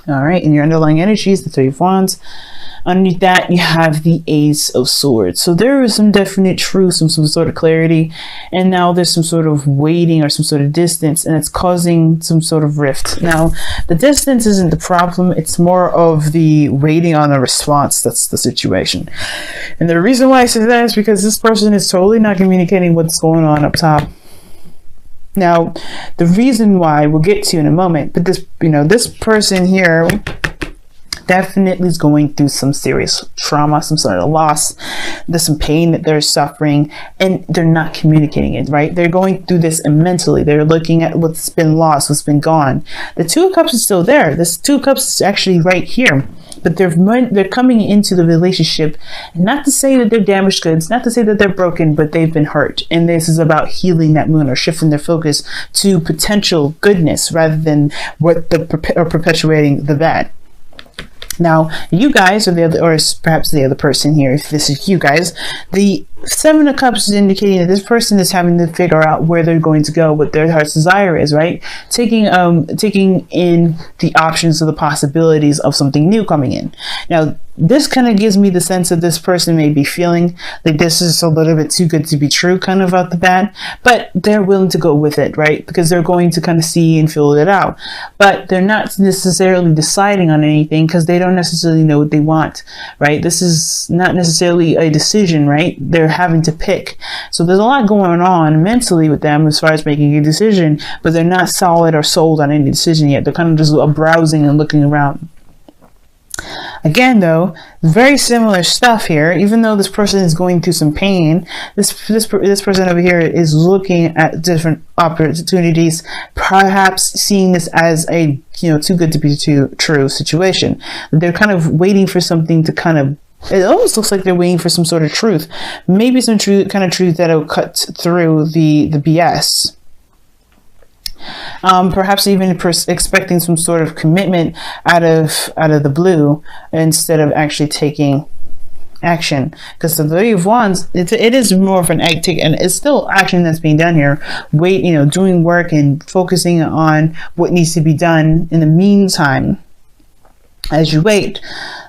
All right, in your underlying energies, the Three of Wands. Underneath that, you have the Ace of Swords. So there is some definite truth, some sort of clarity, and now there's some sort of waiting or some sort of distance, and it's causing some sort of rift. Now, the distance isn't the problem, it's more of the waiting on a response that's the situation. And the reason why I say that is because this person is totally not communicating what's going on up top. Now, the reason why we'll get to in a moment, but this person here definitely is going through some serious trauma, some sort of loss. There's some pain that they're suffering, and they're not communicating it, right? They're going through this mentally. They're looking at what's been lost, what's been gone. The Two of Cups is still there. This Two of Cups is actually right here, but they're coming into the relationship, not to say that they're damaged goods, not to say that they're broken, but they've been hurt. And this is about healing that wound or shifting their focus to potential goodness rather than perpetuating the bad. Now, you guys, or perhaps the other person here, if this is you guys, the Seven of Cups is indicating that this person is having to figure out where they're going to go, what their heart's desire is, right? Taking in the options or the possibilities of something new coming in. Now, this kind of gives me the sense that this person may be feeling like this is a little bit too good to be true, kind of out the bat, but they're willing to go with it, right? Because they're going to kind of see and feel it out, but they're not necessarily deciding on anything because they don't necessarily know what they want, right? This is not necessarily a decision, right? They're having to pick. So there's a lot going on mentally with them as far as making a decision, but they're not solid or sold on any decision yet. They're kind of just browsing and looking around. Again, though, very similar stuff here. Even though this person is going through some pain, this person over here is looking at different opportunities, perhaps seeing this as a too good to be true situation. They're kind of waiting for something to kind of. It almost looks like they're waiting for some sort of truth, maybe some truth that'll cut through the BS. Perhaps even expecting some sort of commitment out of the blue instead of actually taking action, because the Three of Wands, it is more of an act, and it's still action that's being done here. Doing work and focusing on what needs to be done in the meantime as you wait.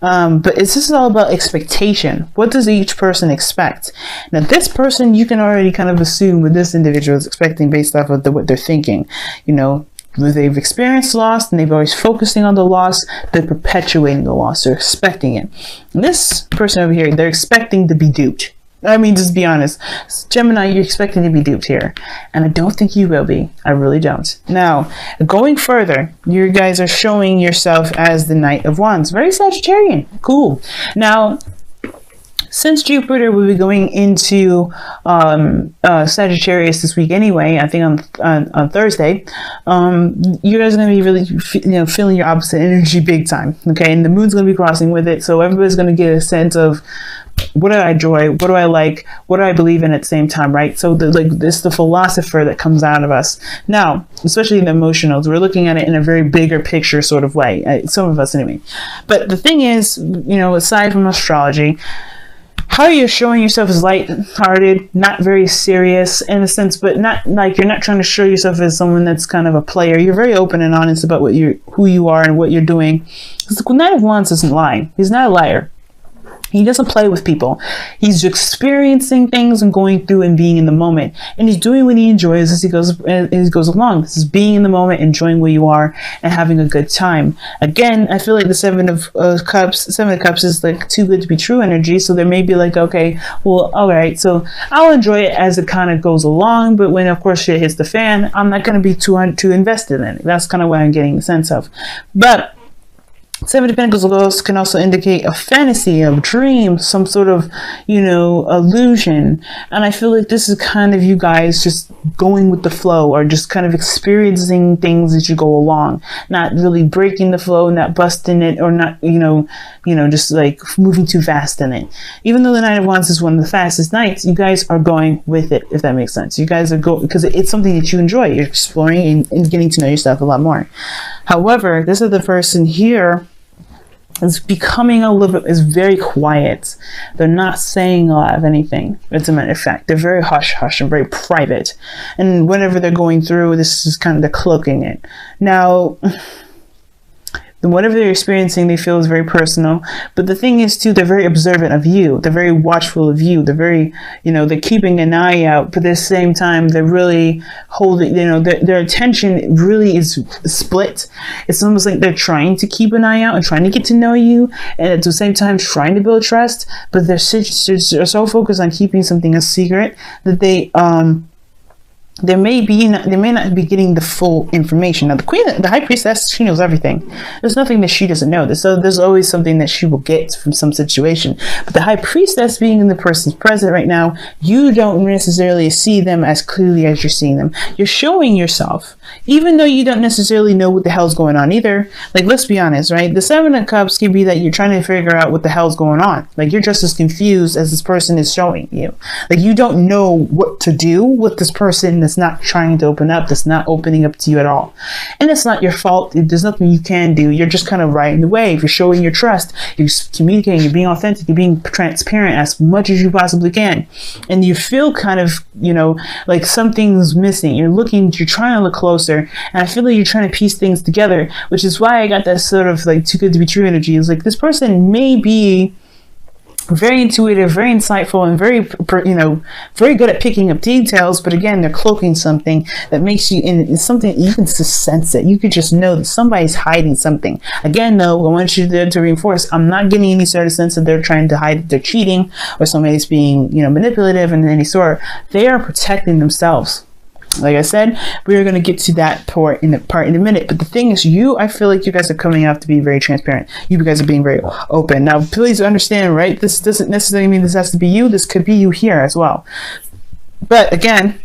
But this is all about expectation. What does each person expect? Now, this person, you can already kind of assume what this individual is expecting based off of what they're thinking. They've experienced loss and they've always focusing on the loss. They're perpetuating the loss. They're expecting it. And this person over here, they're expecting to be duped. I mean, just be honest. Gemini, you're expecting to be duped here. And I don't think you will be. I really don't. Now, going further, you guys are showing yourself as the Knight of Wands. Very Sagittarian. Cool. Now, since Jupiter will be going into Sagittarius this week anyway, I think on Thursday, you guys are going to be really feeling your opposite energy big time. Okay, and the moon's going to be crossing with it, so everybody's going to get a sense of what do I enjoy, what do I like, what do I believe in at the same time, right? So this the philosopher that comes out of us now, especially the emotionals. We're looking at it in a very bigger picture sort of way, some of us anyway. But the thing is, aside from astrology, how you're showing yourself as light-hearted, not very serious in a sense, but not like you're not trying to show yourself as someone that's kind of a player. You're very open and honest about who you are and what you're doing. The Knight of Wands doesn't lie. He's not a liar. He doesn't play with people. He's experiencing things and going through and being in the moment. And he's doing what he enjoys as he goes along. This is being in the moment, enjoying where you are, and having a good time. Again, I feel like the Seven of Cups is like too good to be true energy. So there may be like, okay, well, all right, so I'll enjoy it as it kind of goes along. But when, of course, shit hits the fan, I'm not going to be too invested in it. That's kind of what I'm getting the sense of. But Seven of Pentacles can also indicate a fantasy, a dream, some sort of, illusion. And I feel like this is kind of you guys just going with the flow, or just kind of experiencing things as you go along, not really breaking the flow, not busting it, or not, just like moving too fast in it. Even though the Knight of Wands is one of the fastest knights, you guys are going with it, if that makes sense. You guys are going because it's something that you enjoy. You're exploring and getting to know yourself a lot more. However, this other person here is becoming is very quiet. They're not saying a lot of anything. As a matter of fact, they're very hush-hush and very private. And whenever they're going through, this is kind of the cloaking it. Now, whatever they're experiencing, they feel is very personal. But the thing is too, they're very observant of you. They're very watchful of you. They're very, they're keeping an eye out, but at the same time, they're really holding, their attention really is split. It's almost like they're trying to keep an eye out and trying to get to know you, and at the same time trying to build trust, but they're so focused on keeping something a secret that they may not be getting the full information. Now, the high priestess, she knows everything. There's nothing that she doesn't know. There's always something that she will get from some situation. But the high priestess, being in the person's present right now, you don't necessarily see them as clearly as you're seeing them. You're showing yourself, even though you don't necessarily know what the hell's going on either. Like, let's be honest, right? The Seven of Cups can be that you're trying to figure out what the hell's going on. Like, you're just as confused as this person is showing you. Like, you don't know what to do with this person that's not trying to open up, that's not opening up to you at all. And it's not your fault. There's nothing you can do. You're just kind of riding the wave. You're showing your trust. You're communicating. You're being authentic. You're being transparent as much as you possibly can. And you feel kind of, like something's missing. You're trying to look closer. And I feel like you're trying to piece things together, which is why I got that sort of like too good to be true energy. It's like this person may be very intuitive, very insightful, and very good at picking up details. But again, they're cloaking something that makes you, and it's something you can just sense it. You could just know that somebody's hiding something. Again, though, I want you to reinforce, I'm not getting any sort of sense that they're trying to hide, they're cheating, or somebody's being, manipulative in any sort. They are protecting themselves. Like I said, we are going to get to that part in a minute. But the thing is, I feel like you guys are coming out to be very transparent. You guys are being very open. Now, please understand, right? This doesn't necessarily mean this has to be you. This could be you here as well. But again,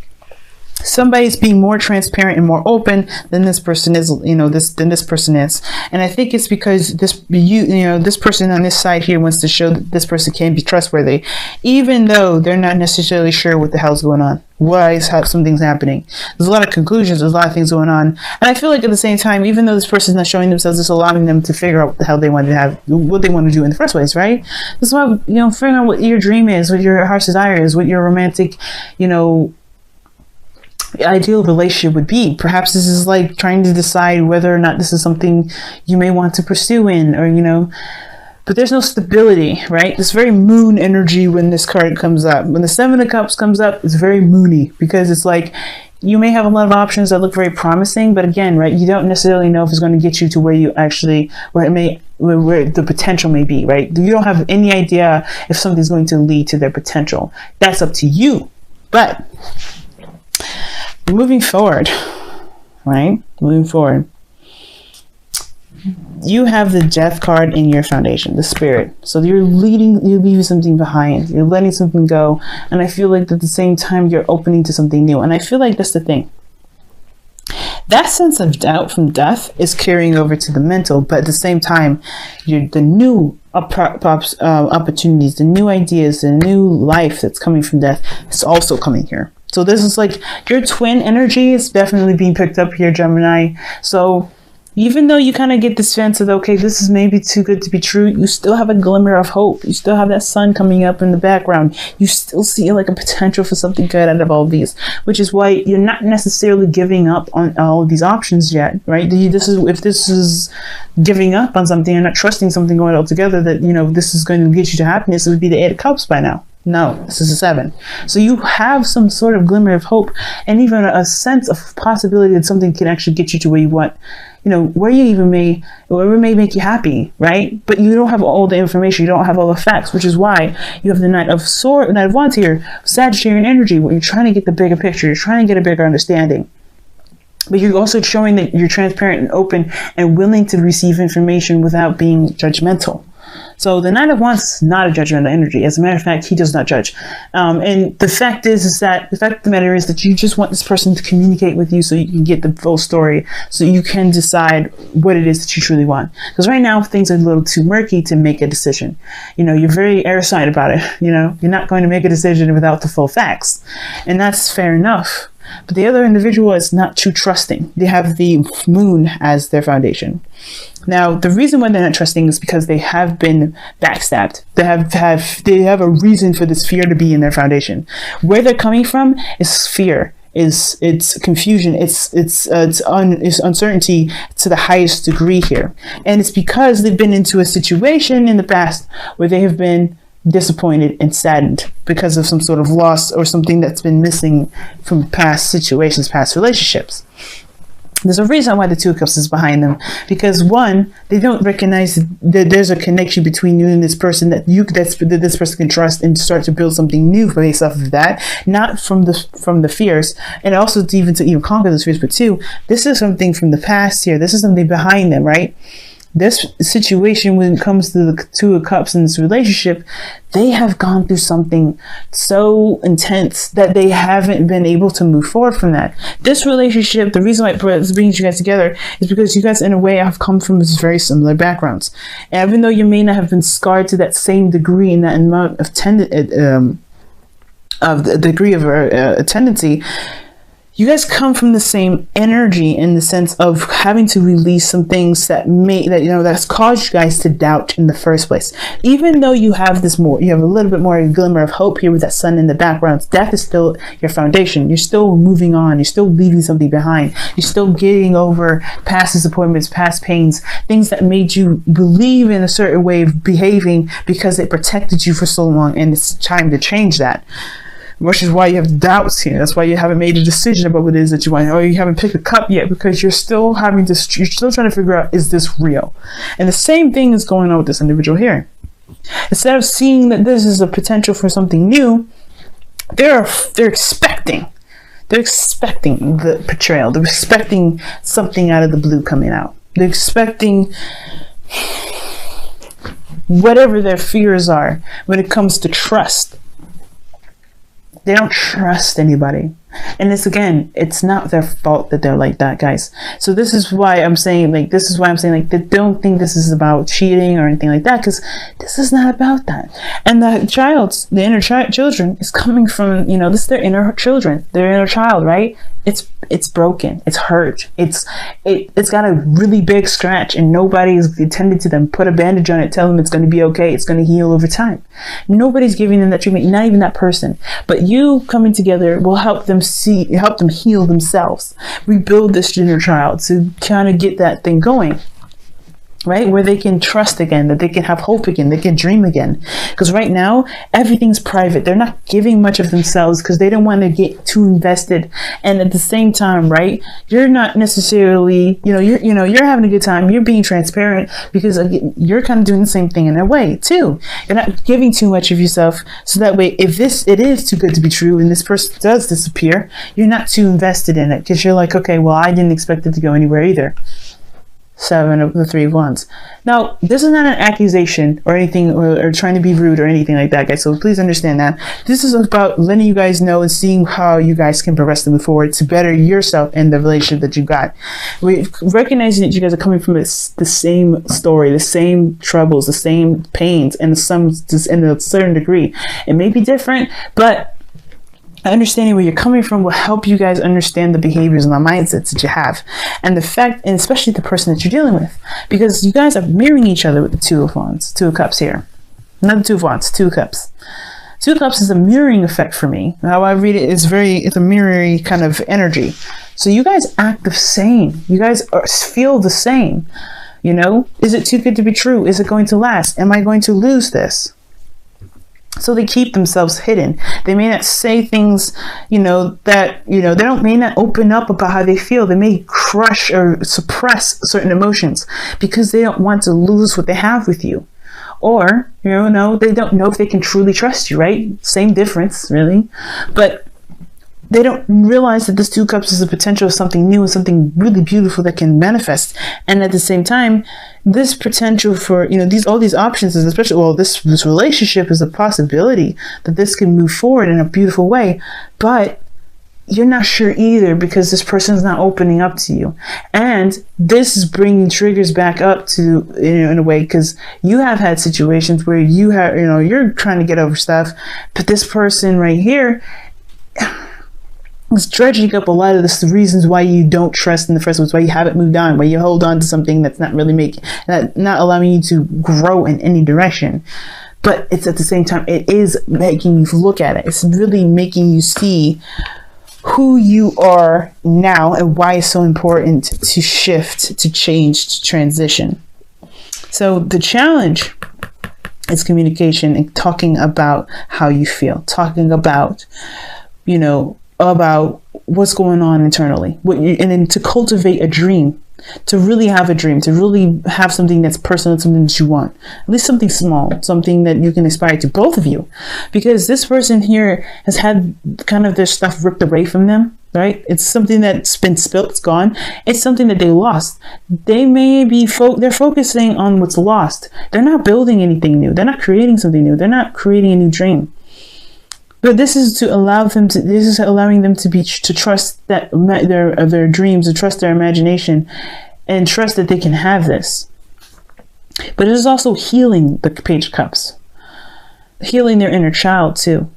somebody's being more transparent and more open than this person is, than this person is. And I think it's because this person on this side here wants to show that this person can be trustworthy, even though they're not necessarily sure what the hell's going on. Why something's happening? There's a lot of conclusions. There's a lot of things going on. And I feel like at the same time, even though this person's not showing themselves, it's allowing them to figure out what the hell they want to do in the first place, right? This is why, figuring out what your dream is, what your heart's desire is, what your romantic, ideal relationship would be. Perhaps this is like trying to decide whether or not this is something you may want to pursue but there's no stability, right? It's very moon energy when this card comes up. When the Seven of Cups comes up, it's very moony, because it's like you may have a lot of options that look very promising, but again, right, you don't necessarily know if it's going to get you to where the potential may be, right? You don't have any idea if something's going to lead to their potential. That's up to you. But moving forward, right? Moving forward, you have the Death card in your foundation, the Spirit. So you're leaving something behind. You're letting something go. And I feel like at the same time, you're opening to something new. And I feel like that's the thing. That sense of doubt from death is carrying over to the mental, but at the same time, the new opportunities, the new ideas, the new life that's coming from death is also coming here. So this is like your twin energy is definitely being picked up here, Gemini. So even though you kind of get this sense of, okay, this is maybe too good to be true, you still have a glimmer of hope. You still have that sun coming up in the background. You still see like a potential for something good out of all of these, which is why you're not necessarily giving up on all of these options yet, right? If this is giving up on something and not trusting something going altogether that, this is going to get you to happiness, it would be the Eight of Cups by now. No, this is a 7. So you have some sort of glimmer of hope and even a sense of possibility that something can actually get you to where you want, wherever may make you happy, right? But you don't have all the information. You don't have all the facts, which is why you have the Knight of Wands here, Sagittarian energy, where you're trying to get the bigger picture. You're trying to get a bigger understanding. But you're also showing that you're transparent and open and willing to receive information without being judgmental. So the Knight of Wands is not a judgmental energy. As a matter of fact, he does not judge. And the fact of the matter is that you just want this person to communicate with you so you can get the full story, so you can decide what it is that you truly want. Because right now, things are a little too murky to make a decision. You're very airtight about it. You're not going to make a decision without the full facts. And that's fair enough. But the other individual is not too trusting. They have the moon as their foundation. Now, the reason why they're not trusting is because they have been backstabbed. They have a reason for this fear to be in their foundation. Where they're coming from is fear. it's confusion, it's uncertainty to the highest degree here. And it's because they've been into a situation in the past where they have been disappointed and saddened because of some sort of loss or something that's been missing from past situations, past relationships. There's a reason why the Two of Cups is behind them, because one, they don't recognize that there's a connection between you and this person that this person can trust and start to build something new based off of that, not from the fears, and also to even conquer those fears. But two, this is something from the past here. This is something behind them, right? This situation, when it comes to the Two of Cups in this relationship, they have gone through something so intense that they haven't been able to move forward from that. This relationship, the reason why it brings you guys together is because you guys, in a way, have come from very similar backgrounds. And even though you may not have been scarred to that same degree in that amount of degree of a tendency, you guys come from the same energy in the sense of having to release some things that's caused you guys to doubt in the first place. Even though you have you have a little bit more of a glimmer of hope here with that sun in the background, that is still your foundation. You're still moving on. You're still leaving something behind. You're still getting over past disappointments, past pains, things that made you believe in a certain way of behaving because it protected you for so long, and it's time to change that. Which is why you have doubts here. That's why you haven't made a decision about what it is that you want, or you haven't picked a cup yet, because you're still trying to figure out, is this real? And the same thing is going on with this individual here. Instead of seeing that this is a potential for something new, they're expecting the betrayal. They're expecting something out of the blue coming out. They're expecting whatever their fears are when it comes to trust. They don't trust anybody. And it's not their fault that they're like that, guys. So this is why I'm saying, they don't think this is about cheating or anything like that, because this is not about that. And the inner children is coming from, this is their inner children, their inner child, right? It's broken, it's hurt, it's got a really big scratch, and nobody's attended to them, put a bandage on it, tell them it's going to be okay, it's going to heal over time. Nobody's giving them that treatment, not even that person. But you coming together will help them heal themselves, rebuild this inner child to kind of get that thing going, right? Where they can trust again, that they can have hope again, they can dream again. Because right now, everything's private. They're not giving much of themselves because they don't want to get too invested. And at the same time, right, you're not necessarily, you're having a good time. You're being transparent because you're kind of doing the same thing in a way too. You're not giving too much of yourself. So that way, if it is too good to be true and this person does disappear, you're not too invested in it because you're like, okay, well, I didn't expect it to go anywhere either. 7 of the 3 of Wands. Now, this is not an accusation or anything, or trying to be rude or anything like that, guys. So please understand that. This is about letting you guys know and seeing how you guys can progress to move forward to better yourself in the relationship that you got. We're recognizing that you guys are coming from the same story, the same troubles, the same pains, and in a certain degree. It may be different, but understanding where you're coming from will help you guys understand the behaviors and the mindsets that you have, and especially the person that you're dealing with, because you guys are mirroring each other with the Two of Wands, Two of Cups here. Not the Two of Wands, Two of Cups. Two of Cups is a mirroring effect for me. How I read it is it's a mirroring kind of energy. So you guys act the same. You guys feel the same. Is it too good to be true? Is it going to last? Am I going to lose this? So they keep themselves hidden. They may not say things, they may not open up about how they feel. They may crush or suppress certain emotions because they don't want to lose what they have with you. Or, they don't know if they can truly trust you, right? Same difference, really. But they don't realize that this Two of Cups is the potential of something new and something really beautiful that can manifest. And at the same time, this potential for, all these options is this relationship is a possibility that this can move forward in a beautiful way. But you're not sure either because this person is not opening up to you. And this is bringing triggers back up to, in a way, because you have had situations where you're trying to get over stuff, but this person right here, it's dredging up a lot of the reasons why you don't trust in the first place, why you haven't moved on, why you hold on to something that's not really not allowing you to grow in any direction. But it's at the same time, it is making you look at it. It's really making you see who you are now and why it's so important to shift, to change, to transition. So the challenge is communication and talking about how you feel, talking about, about what's going on internally, and then to cultivate a dream, to really have a dream, to really have something that's personal, something that you want, at least something small, something that you can aspire to, both of you, because this person here has had kind of their stuff ripped away from them, right? It's something that's been spilt, it's gone. It's something that they lost. They may be, they're focusing on what's lost. They're not building anything new. They're not creating something new. They're not creating a new dream. But this is to allow them to, this is allowing them to trust that their dreams, to trust their imagination, and trust that they can have this. But it is also healing the Page of Cups, healing their inner child too.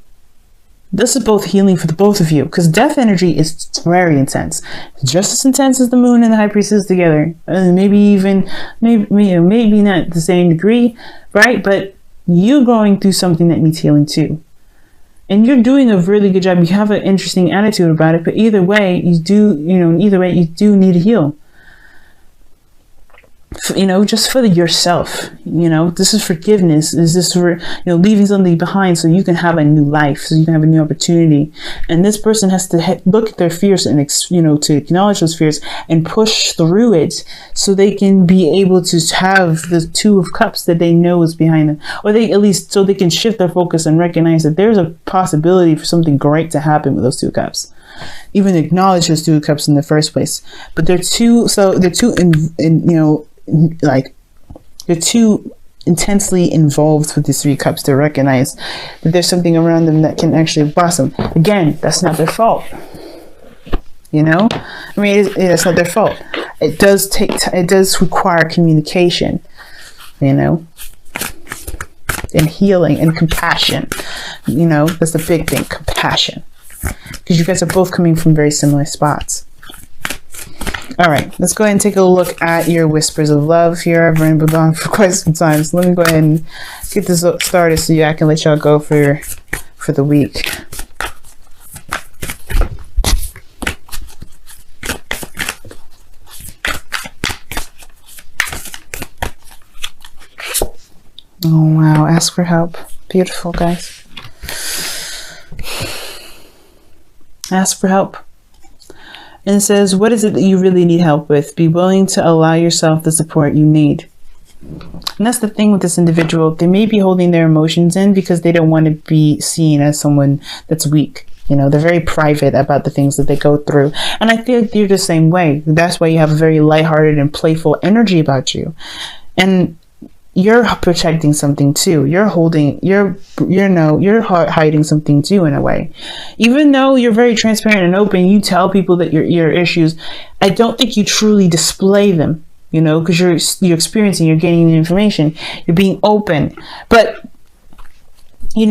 This is both healing for the both of you, because death energy is very intense, just as intense as the moon and the high priestess together. Maybe not the same degree, right? But you're going through something that needs healing too. And you're doing a really good job. You have an interesting attitude about it, but either way, you do need to heal. Just for yourself, this is forgiveness. Is this for, leaving something behind so you can have a new life, so you can have a new opportunity. And this person has to look at their fears and, to acknowledge those fears and push through it so they can be able to have the Two of Cups that they know is behind them, or they at least, so they can shift their focus and recognize that there's a possibility for something great to happen with those Two Cups. Even acknowledge those Two of Cups in the first place. But they're too intensely involved with these Three Cups to recognize that there's something around them that can actually blossom. Again, that's not their fault. It's not their fault. It does require communication, and healing and compassion. That's the big thing, compassion, because you guys are both coming from very similar spots. All right, let's go ahead and take a look at your whispers of love here. I've been on for quite some time, so let me go ahead and get this started so I can let y'all go for the week. Oh wow, ask for help. Beautiful, guys. Ask for help. And it says, what is it that you really need help with? Be willing to allow yourself the support you need. And that's the thing with this individual. They may be holding their emotions in because they don't want to be seen as someone that's weak. They're very private about the things that they go through. And I feel like you're the same way. That's why you have a very lighthearted and playful energy about you. And you're protecting something too. You're hiding something too in a way. Even though you're very transparent and open, you tell people that your issues, I don't think you truly display them, because you're experiencing, you're gaining the information, you're being open. But you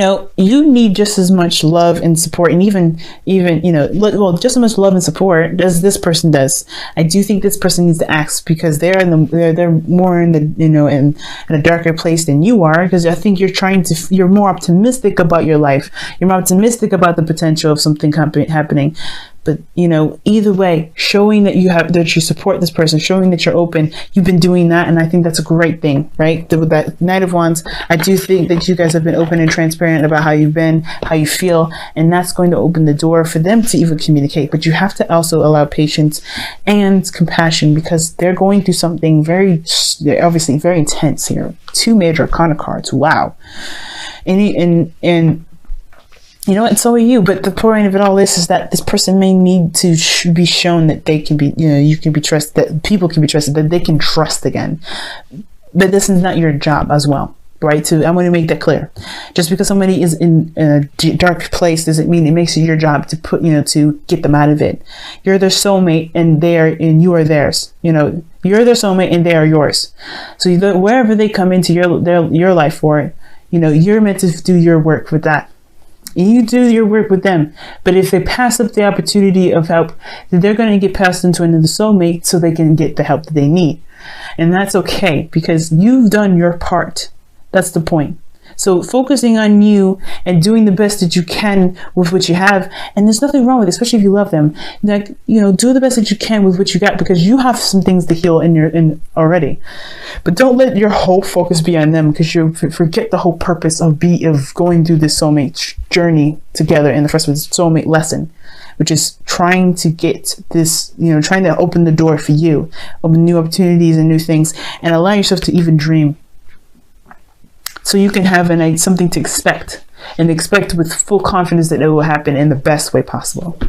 need just as much love and support, and even just as much love and support as this person does. I do think this person needs to ask, because they're more in the in a darker place than you are, because I think you're more optimistic about your life. You're more optimistic about the potential of something happening. But either way, showing that you support this person, showing that you're open, you've been doing that, and I think that's a great thing, right? With that Knight of Wands, I do think that you guys have been open and transparent about how you've been, how you feel, and that's going to open the door for them to even communicate. But you have to also allow patience and compassion, because they're going through something they're obviously very intense here. 2 major arcana cards, wow, and and so are you. But the point of it all is that this person may need to be shown that they can be, you can be trusted, that people can be trusted, that they can trust again. But this is not your job as well, right? So I want to make that clear. Just because somebody is in a dark place doesn't mean it makes it your job to to get them out of it. You're their soulmate, and you are theirs. You're their soulmate, and they are yours. So wherever they come into your life for, you're meant to do your work with that. You do your work with them. But if they pass up the opportunity of help, then they're going to get passed into another soulmate so they can get the help that they need. And that's okay, because you've done your part. That's the point. So focusing on you and doing the best that you can with what you have, and there's nothing wrong with it, especially if you love them. Like, you know, do the best that you can with what you got, because you have some things to heal in already. But don't let your whole focus be on them, because you forget the whole purpose of going through this soulmate journey together in the first place, soulmate lesson, which is trying to get this, you know, trying to open the door for you, open new opportunities and new things, and allow yourself to even dream. So you can have something to expect, and expect with full confidence that it will happen in the best way possible.